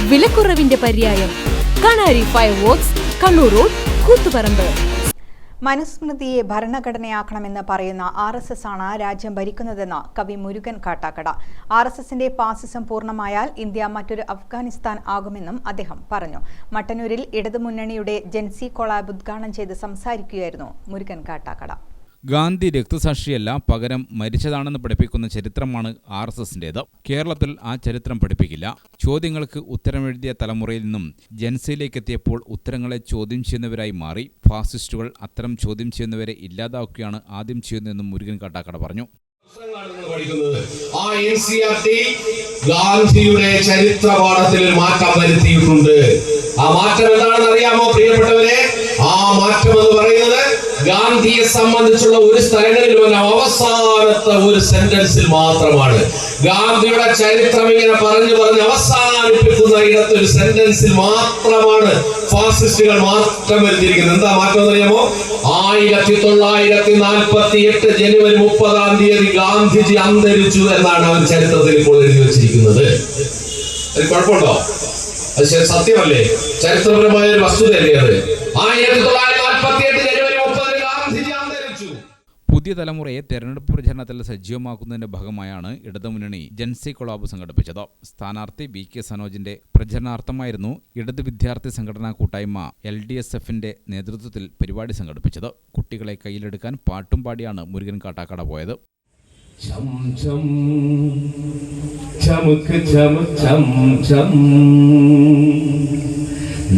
വിലക്കുറവിന്റെ പര്യായം. Kanari fireworks, Kannur road, Koothuparamba. മനുസ്മൃതിയെ ഭരണഘടനയാക്കണമെന്ന് പറയുന്ന RSS ആണ് രാജ്യം ഭരിക്കുന്നതെന്ന് കവി മുരുകൻ കാട്ടാക്കട. RSSന്റെ ഫാസിസം പൂർണ്ണമായാൽ ഇന്ത്യ മറ്റൊരു അഫ്ഗാനിസ്ഥാൻ ആകുമെന്നും അദ്ദേഹം പറഞ്ഞു. മട്ടന്നൂരിൽ ഇടതുമുന്നണിയുടെ ജൻസി കൊളാബ് ഉദ്ഘാടനം ചെയ്ത് സംസാരിക്കുകയായിരുന്നു മുരുകൻ കാട്ടാക്കട. ഗാന്ധി രക്തസാക്ഷിയല്ല, പകരം മരിച്ചതാണെന്ന് പഠിപ്പിക്കുന്ന ചരിത്രമാണ് RSSന്റേത്. കേരളത്തിൽ ആ ചരിത്രം പഠിപ്പിക്കില്ല. ചോദ്യങ്ങൾക്ക് ഉത്തരമെഴുതിയ തലമുറയിൽ നിന്നും ജൻസിയിലേക്കെത്തിയപ്പോൾ ഉത്തരങ്ങളെ ചോദ്യം ചെയ്യുന്നവരായി മാറി. ഫാസിസ്റ്റുകൾ അത്തരം ചോദ്യം ചെയ്യുന്നവരെ ഇല്ലാതാക്കുകയാണ് ആദ്യം ചെയ്യുന്നതെന്നും മുരുകൻ കാട്ടാക്കട പറഞ്ഞു. ഗാന്ധിയുടെ ചരിത്ര പാഠത്തിൽ മാറ്റം വരുത്തിയിട്ടുണ്ട്. ആ മാറ്റം എന്താണെന്ന് അറിയാമോ പ്രിയപ്പെട്ടവരെ? ആ മാറ്റം എന്ന് പറയുന്നത് ഗാന്ധിയെ സംബന്ധിച്ചുള്ള ഒരു സ്ഥലങ്ങളിൽ അവസാനത്തെ ഒരു സെന്റൻസിൽ മാത്രമാണ്. ഗാന്ധിയുടെ ചരിത്രം ഇങ്ങനെ പറഞ്ഞു അവസാനിപ്പിക്കുന്ന ഇടത്ത് ഒരു സെന്റൻസിൽ മാത്രമാണ് ഫാസിസ്റ്റുകൾ മാറ്റം വരുത്തിയിരിക്കുന്നത്. എന്താ മാറ്റം എന്നറിയാമോ? 1948 ജനുവരി 30 ഗാന്ധിജി അന്തരിച്ചു എന്നാണ് അവർ ചരിത്രത്തിൽ ഇപ്പോൾ എഴുതി വെച്ചിരിക്കുന്നത്. അത് കുഴപ്പമുണ്ടോ? അത് സത്യമല്ലേ? ചരിത്രപരമായ ഒരു വസ്തുതയല്ലേ അത്? 1948 ജനുവരി 30 ഗാന്ധിജി അന്തരിച്ചു. പുതിയ തലമുറയെ തെരഞ്ഞെടുപ്പ് പ്രചരണത്തിൽ സജീവമാക്കുന്നതിന്റെ ഭാഗമായാണ് ഇടതുമുന്നണി ജൻസി കൊളാബ് സംഘടിപ്പിച്ചത്. സ്ഥാനാർത്ഥി VK സനോജിന്റെ പ്രചരണാർത്ഥമായിരുന്നു ഇടത് വിദ്യാർത്ഥി സംഘടനാ കൂട്ടായ്മ LDSFന്റെ നേതൃത്വത്തിൽ പരിപാടി സംഘടിപ്പിച്ചത്. കുട്ടികളെ കയ്യിലെടുക്കാൻ പാട്ടും പാടിയാണ് മുരുകൻ കാട്ടാക്കട പോയത്. ചം ചം ചമുക്ക് ചമുക്ക് ചം ചം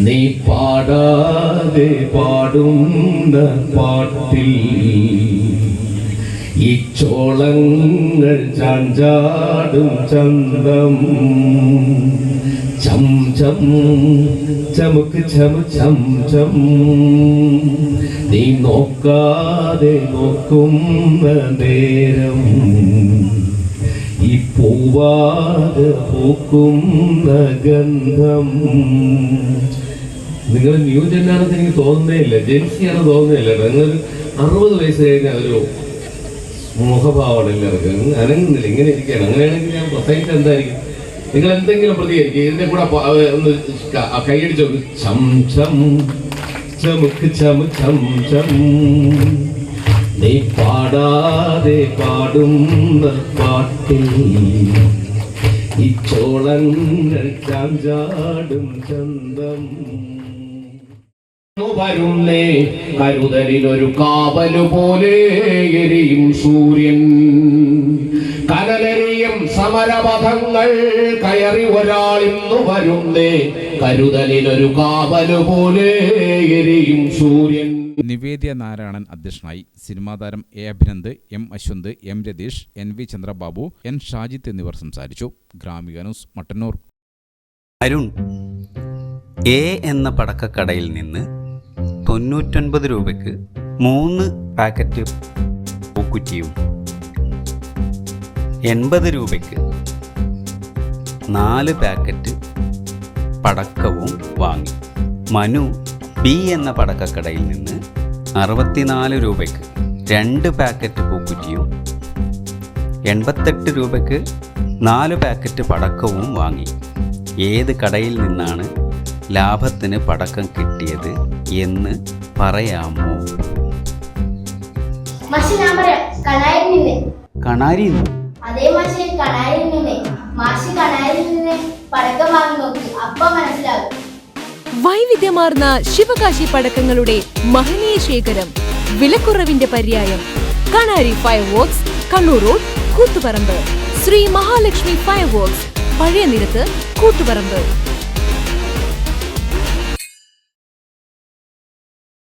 നീ പാടാതെ പാടുന്ന പാട്ടിൽ ഈ ചോളങ്ങൾ ചാഞ്ചാടും ചന്തം. ചം ചം ചമുക്ക് ചമു ചം ചം നീ നോക്കാതെ നോക്കുന്ന നേരം ഈ പൂവാതെ പൂക്കുന്ന ഗന്ധം. നിങ്ങൾ ന്യൂ ജെന്നാണെന്ന് എനിക്ക് തോന്നുന്നേ ഇല്ല, ജെൻസിയാണെന്ന് തോന്നുന്നേ ഇല്ല. നിങ്ങൾ 60 വയസ്സ് കഴിഞ്ഞാൽ ഒരു മുഖഭാവമാണ് എല്ലാവർക്കും. അനങ്ങുന്നില്ല, ഇങ്ങനെ ഇരിക്കുകയാണ്. അങ്ങനെയാണെങ്കിൽ ഞാൻ പ്രസംഗിച്ചത് എന്തായിരിക്കും? നിങ്ങൾ എന്തെങ്കിലും പ്രതികരിക്കും. ഇതിന്റെ കൂടെ ഒന്ന് കൈയടിച്ചു നോക്ക്. ചം ചം ചമുക്ക് ചമു ചം ചം നീ പാടാതെ പാടുന്ന പാട്ടിൽ ഈ ചോളങ്ങൾ ചാഞ്ചാടും ചന്തം. വരുന്നേ കരുതലിനൊരു കാവലു പോലെ എരിയും സൂര്യൻ. കനലെറിയും സമരപഥങ്ങൾ കയറി ഒരാളിന്നു വരുന്നേ കരുതലിനൊരു കാവലു പോലെ എരിയും സൂര്യൻ. നിവേദ്യ നാരായണൻ അധ്യക്ഷനായി. സിനിമാ താരം A Abhinand, M Ashwanth, M Ratheesh, NV Chandrababu, N Shajith എന്നിവർ സംസാരിച്ചു. ഗ്രാമിക ന്യൂസ്, മട്ടന്നൂർ. അരുൺ A എന്ന പടക്കക്കടയിൽ നിന്ന് 99 രൂപയ്ക്ക് 3 പാക്കറ്റ് പൂക്കുറ്റിയും 80 രൂപയ്ക്ക് 4 പാക്കറ്റ് പടക്കവും വാങ്ങി. മനു B എന്ന പടക്കക്കടയിൽ നിന്ന് 64 രൂപയ്ക്ക് 2 പാക്കറ്റ് പൂക്കുറ്റിയും 88 രൂപയ്ക്ക് 4 പാക്കറ്റ് പടക്കവും വാങ്ങി. ഏത് കടയിൽ നിന്നാണ് ലാഭത്തിന് പടക്കം കിട്ടിയത് എന്ന് പറയാമോ? കണാരി. അതേ മാഷെ, കണാരിയിൽ നിന്ന്. മാഷ് കണാരിയിൽ നിന്ന് പടക്കം വാങ്ങി നോക്കി, അപ്പൊ മനസ്സിലാകും. വൈവിധ്യമാർന്ന ശിവകാശി പടക്കങ്ങളുടെ മഹനീയ ശേഖരം. വിലക്കുറവിന്റെ പര്യായം. Kanari fireworks, Kannur road, Koothuparamba. Sri Mahalakshmi fireworks, പഴയ നിരത്ത്, കൂത്തുപറമ്പ്.